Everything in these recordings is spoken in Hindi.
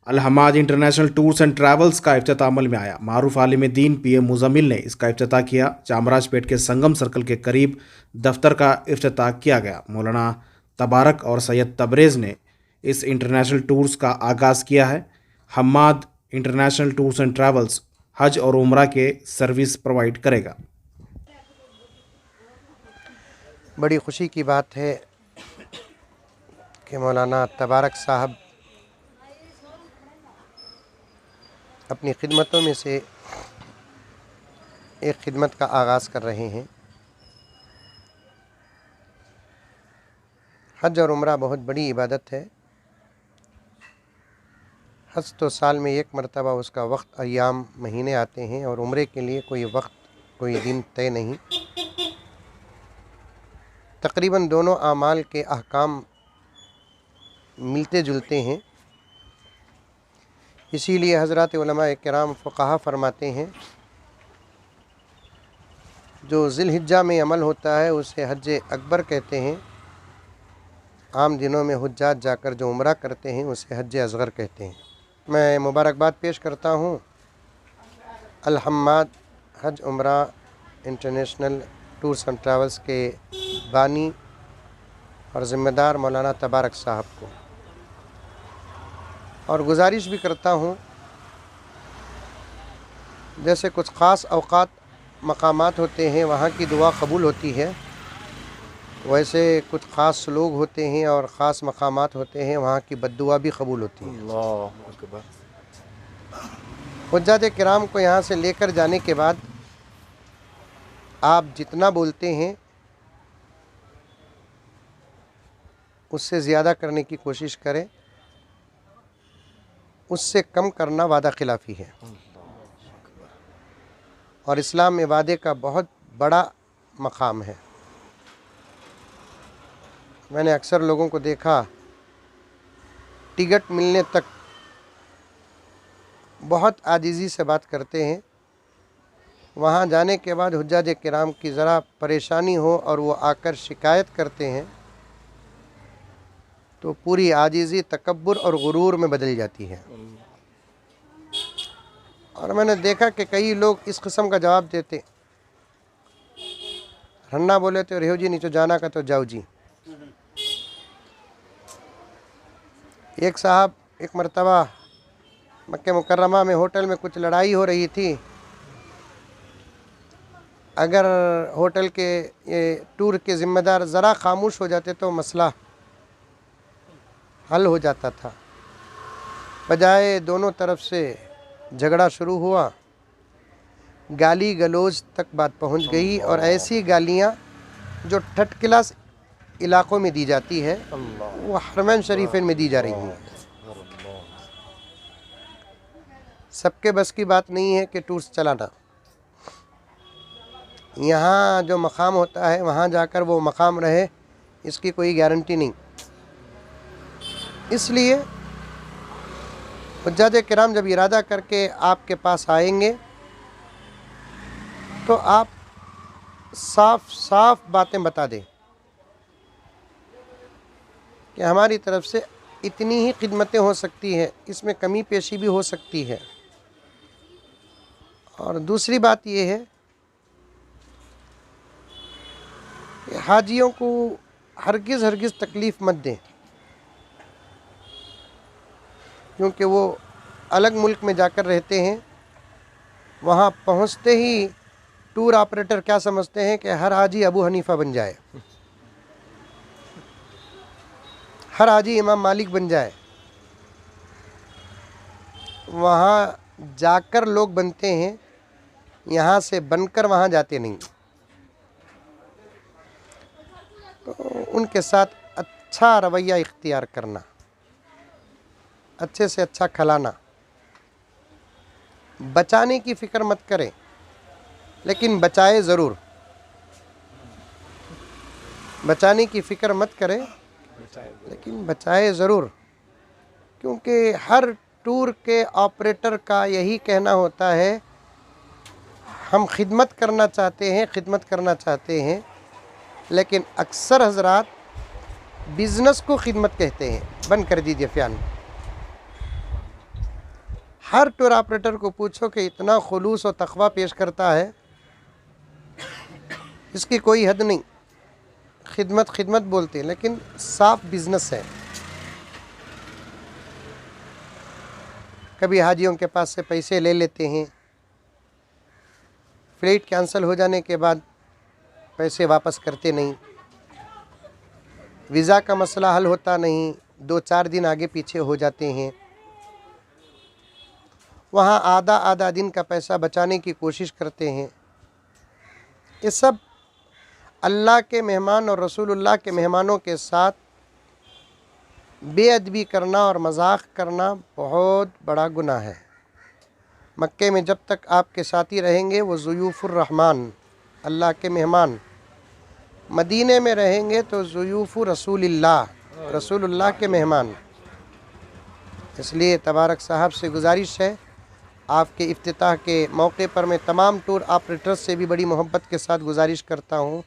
Al Hamad international tours and travels का इफ्तिताह अमल में आया। मारूफ आलिम दीन पीएम मुजम्मिल ने इसका इफ्तिताह किया। चामराजपेट के संगम सर्कल के करीब दफ्तर का इफ्तिताह किया गया। मौलाना तबारक और सैयद तबरेज़ ने इस इंटरनेशनल टूर्स का आगाज़ किया है। Hamad international tours and travels हज और उम्रा के सर्विस प्रोवाइड करेगा। बड़ी खुशी की बात है कि मौलाना तबारक साहब अपनी खिदमतों में से एक खिदमत का आगाज़ कर रहे हैं। हज और उम्रा बहुत बड़ी इबादत है। हज तो साल में एक मरतबा उसका वक्त अय्याम महीने आते हैं और उम्रे के लिए कोई वक्त कोई दिन तय नहीं। तकरीबन दोनों आमाल के अहकाम मिलते जुलते हैं। इसीलिए हज़रात उलमा किराम फ़ुक़हा फरमाते हैं जो ज़िलहिज्जा में अमल होता है उसे हज अकबर कहते हैं। आम दिनों में हुज्जाज जाकर जो उम्रा करते हैं उसे हज असग़र कहते हैं। मैं मुबारकबाद पेश करता हूँ अल हम्माद हज उम्रा इंटरनेशनल टूर्स एंड ट्रैवल्स के बानी और ज़िम्मेदार मौलाना तबारक साहब को, और गुजारिश भी करता हूँ जैसे कुछ ख़ास औक़ात मकामात होते हैं वहाँ की दुआ कबूल होती है, वैसे कुछ ख़ास लोग होते हैं और ख़ास मकामात होते हैं वहाँ की बद्दुआ भी कबूल होती है। हुज्जाज किराम को यहाँ से लेकर जाने के बाद आप जितना बोलते हैं उससे ज़्यादा करने की कोशिश करें, उससे कम करना वादा खिलाफ़ी है। और इस्लाम में वादे का बहुत बड़ा मकाम है। मैंने अक्सर लोगों को देखा टिकट मिलने तक बहुत आजिज़ी से बात करते हैं, वहाँ जाने के बाद हुज्जाज किराम की ज़रा परेशानी हो और वो आकर शिकायत करते हैं तो पूरी आजिज़ी तकब्बुर और गुरूर में बदल जाती है। और मैंने देखा कि कई लोग इस किस्म का जवाब देते, रन्ना बोले तो रेहो जी नीचे जाना का तो जाओ जी। एक साहब एक मरतबा मक्के मुकर्रमा में होटल में कुछ लड़ाई हो रही थी। अगर होटल के ये टूर के ज़िम्मेदार ज़रा खामोश हो जाते तो मसला हल हो जाता था। बजाय दोनों तरफ से झगड़ा शुरू हुआ, गाली गलौज तक बात पहुंच गई, और ऐसी गालियां जो थर्ड क्लास इलाक़ों में दी जाती है वो हरमैन शरीफैन में दी जा रही हैं। सबके बस की बात नहीं है कि टूर्स चलाना। यहाँ जो मकाम होता है वहाँ जाकर वो मकाम रहे इसकी कोई गारंटी नहीं। इसलिए हुज्जाज किराम जब इरादा करके आपके पास आएंगे तो आप साफ साफ बातें बता दें कि हमारी तरफ से इतनी ही खिदमतें हो सकती है, इसमें कमी पेशी भी हो सकती है। और दूसरी बात यह है कि हाजियों को हरगिज़ तकलीफ़ मत दें, क्योंकि वो अलग मुल्क में जाकर रहते हैं। वहाँ पहुँचते ही टूर ऑपरेटर क्या समझते हैं कि हर हाजी अबू हनीफ़ा बन जाए, हर हाजी इमाम मालिक बन जाए। वहाँ जाकर लोग बनते हैं, यहाँ से बनकर वहाँ जाते नहीं। तो उनके साथ अच्छा रवैया इख्तियार करना, अच्छे से अच्छा खिलाना। बचाने की फ़िक्र मत करें, लेकिन बचाए ज़रूर। बचाने की फ़िक्र मत करें लेकिन बचाए ज़रूर, क्योंकि हर टूर के ऑपरेटर का यही कहना होता है हम खिदमत करना चाहते हैं, लेकिन अक्सर हजरात बिज़नेस को खिदमत कहते हैं। बंद कर दीजिए फ़ैन। हर टूर ऑपरेटर को पूछो कि इतना खुलूस और तक़वा पेश करता है, इसकी कोई हद नहीं। खिदमत खिदमत बोलते हैं, लेकिन साफ बिजनेस है। कभी हाजियों के पास से पैसे ले लेते हैं, फ़्लाइट कैंसिल हो जाने के बाद पैसे वापस करते नहीं, वीज़ा का मसला हल होता नहीं, 2-4 दिन आगे पीछे हो जाते हैं। वहाँ आधा दिन का पैसा बचाने की कोशिश करते हैं। ये सब अल्लाह के मेहमान और रसूलुल्लाह के मेहमानों के साथ बेअदबी करना और मजाक करना बहुत बड़ा गुनाह है। मक्के में जब तक आपके साथी रहेंगे वो ज़ुयूफ़ुर रहमान, अल्लाह के मेहमान, मदीने में रहेंगे तो ज़ुयूफ़ु रसूलिल्लाह, रसूलुल्लाह के मेहमान। इसलिए तबारक साहब से गुजारिश है, आपके इफ्तिताह के मौके पर मैं तमाम टूर ऑपरेटर्स से भी बड़ी मोहब्बत के साथ गुजारिश करता हूँ,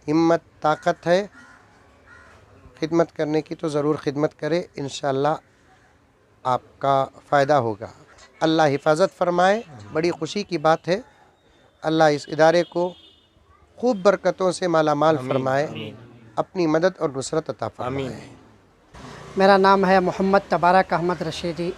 हिम्मत ताकत है, खिदमत करने की तो ज़रूर खिदमत करें, इंशाअल्लाह आपका फ़ायदा होगा। अल्लाह हिफाजत फरमाए। बड़ी खुशी की बात है, अल्लाह इस इदारे को खूब बरकतों से माला माल फरमाए, अपनी मदद और नुसरत अता फरमाए। मेरा नाम है मोहम्मद तबारक अहमद रशीदी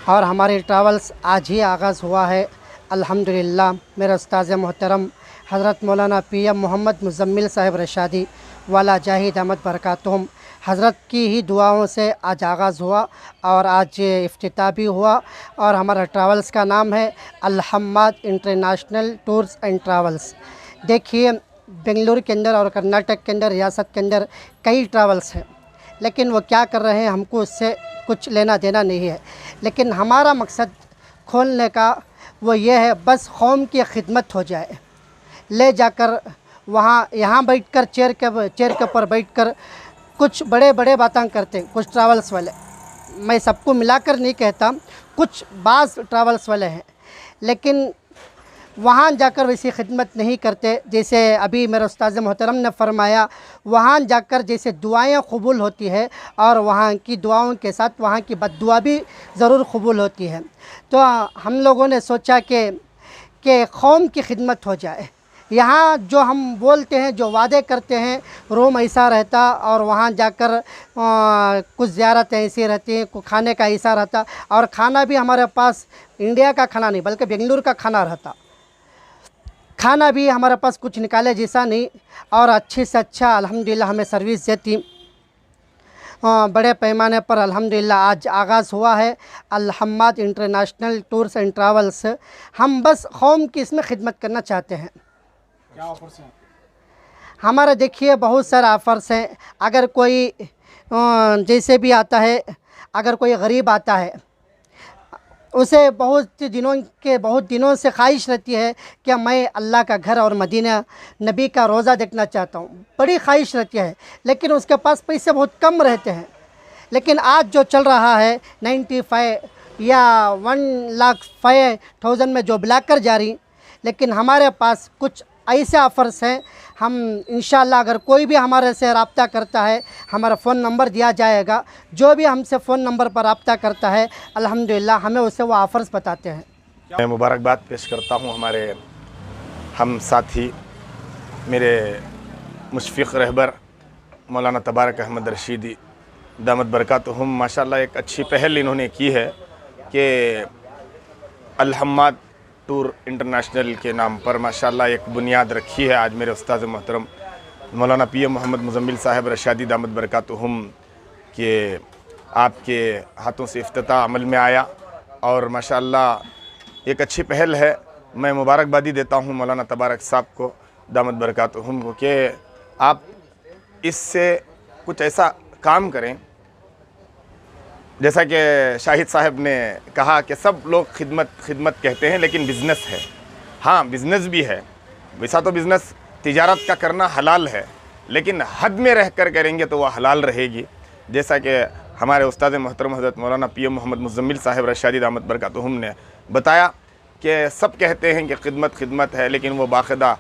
और हमारी ट्रैवल्स आज ही आगाज़ हुआ है अल्हम्दुलिल्लाह। मेरे उस्ताद मोहतरम हज़रत मौलाना PM मोहम्मद मुज़म्मिल साहिब रशादी वाला जाहिद अहमद बरकातुहुम हज़रत की ही दुआओं से आज आगाज़ हुआ और आज इफ्तिताह भी हुआ। और हमारा ट्रैवल्स का नाम है अल-हम्माद इंटरनेशनल टूर्स एंड ट्रैवल्स। देखिए, बेंगलुरु के अंदर और कर्नाटक के अंदर, रियासत के अंदर कई ट्रैवल्स हैं, लेकिन वो क्या कर रहे हैं हमको उससे कुछ लेना देना नहीं है। लेकिन हमारा मकसद खोलने का वो ये है, बस कौम की खिदमत हो जाए। ले जाकर वहाँ यहाँ बैठकर चेयर के ऊपर बैठकर कुछ बड़े बड़े बातें करते हैं कुछ ट्रैवल्स वाले। मैं सबको मिलाकर नहीं कहता, कुछ बाज़ ट्रैवल्स वाले हैं, लेकिन वहाँ जाकर वैसी खिदमत नहीं करते। जैसे अभी मेरे उस्ताद मोहतरम ने फरमाया, वहाँ जाकर जैसे दुआएं कबूल होती है और वहाँ की दुआओं के साथ वहाँ की बद्दुआ भी ज़रूर कबूल होती है। तो हम लोगों ने सोचा कि कौम की खिदमत हो जाए। यहाँ जो हम बोलते हैं, जो वादे करते हैं, रूम ऐसा रहता और वहाँ जाकर कुछ ज़ियारतें ऐसी रहती हैं, कुछ खाने का ऐसा रहता, और खाना भी हमारे पास इंडिया का खाना नहीं बल्कि बेंगलुरु का खाना रहता। खाना भी हमारे पास कुछ निकाले जैसा नहीं, और अच्छे से अच्छा अल्हम्दुलिल्लाह हमें सर्विस देती। बड़े पैमाने पर अल्हम्दुलिल्लाह आज आगाज़ हुआ है अल-हम्माद इंटरनेशनल टूर्स एंड ट्रैवल्स। हम बस कौम की इसमें खिदमत करना चाहते हैं। क्या ऑफर्स हैं? हमारा देखिए बहुत सारे ऑफ़र्स हैं। अगर कोई जैसे भी आता है, अगर कोई गरीब आता है, उसे बहुत दिनों से ख्वाहिश रहती है कि मैं अल्लाह का घर और मदीना नबी का रोज़ा देखना चाहता हूँ, बड़ी ख्वाहिश रहती है, लेकिन उसके पास पैसे बहुत कम रहते हैं। लेकिन आज जो चल रहा है 95 या 1,05,000 में जो ब्लैकर जारी, लेकिन हमारे पास कुछ ऐसे ऑफ़र्स हैं। हम इंशाअल्लाह अगर कोई भी हमारे से रब्ता करता है, हमारा फ़ोन नंबर दिया जाएगा, जो भी हमसे फ़ोन नंबर पर रब्ता करता है अल्हम्दुलिल्लाह हमें उसे वो ऑफ़र्स बताते हैं। मैं मुबारकबाद पेश करता हूँ हमारे हम साथी मेरे मुशफ़िक़ रहबर मौलाना तबारक अहमद रशीदी दामत बरकातुहुम। माशाअल्लाह एक अच्छी पहल इन्होंने की है कि अल-हम्माद टूर इंटरनेशनल के नाम पर माशाअल्लाह एक बुनियाद रखी है। आज मेरे उस्ताद मोहतरम मौलाना PM मोहम्मद मुज़म्मिल साहिब रशादी दामत बरकातुहुम के आपके हाथों से इफ्तिताह अमल में आया और माशाअल्लाह एक अच्छी पहल है। मैं मुबारकबादी देता हूँ मौलाना तबारक साहब को दामत बरकातुहुम को कि आप इससे कुछ ऐसा काम करें, जैसा कि शाहिद साहब ने कहा कि सब लोग खिदमत कहते हैं, लेकिन बिज़नेस है। हाँ, बिज़नेस भी है, वैसा तो बिज़नेस तिजारत का करना हलाल है, लेकिन हद में रह कर करेंगे तो वह हलाल रहेगी। जैसा कि हमारे उस्ताद मोहतरम हज़रत मौलाना PM मोहम्मद मुज़म्मिल साहिब रशादी दामत बरकातुहुम ने बताया कि सब कहते हैं कि खिदमत है, लेकिन वो बाकायदा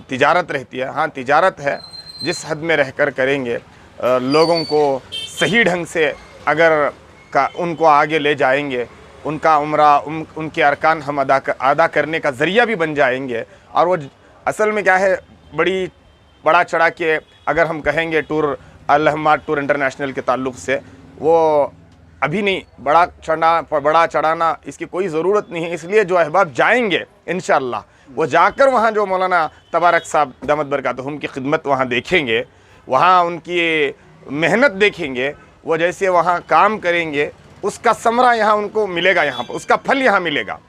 तिजारत रहती है। हाँ, तिजारत है, जिस हद में रह कर करेंगे, लोगों को सही ढंग से अगर का उनको आगे ले जाएंगे, उनका उम्रा उनके अरकान हम अदा करने का ज़रिया भी बन जाएंगे। और वो असल में क्या है, बड़ा चढ़ा के अगर हम कहेंगे टूर अल-अहमाद टूर इंटरनेशनल के ताल्लुक़ से, वो अभी नहीं, बड़ा चढ़ाना इसकी कोई ज़रूरत नहीं है। इसलिए जो अहबाब जाएंगे इंशाअल्लाह, वो जाकर वहाँ जो मौलाना तबारक साहब दामद बरकातहुम की खिदमत वहाँ देखेंगे, वहाँ उनकी मेहनत देखेंगे, वो जैसे वहाँ काम करेंगे, उसका समरा यहाँ उनको मिलेगा, यहाँ पर उसका फल यहाँ मिलेगा।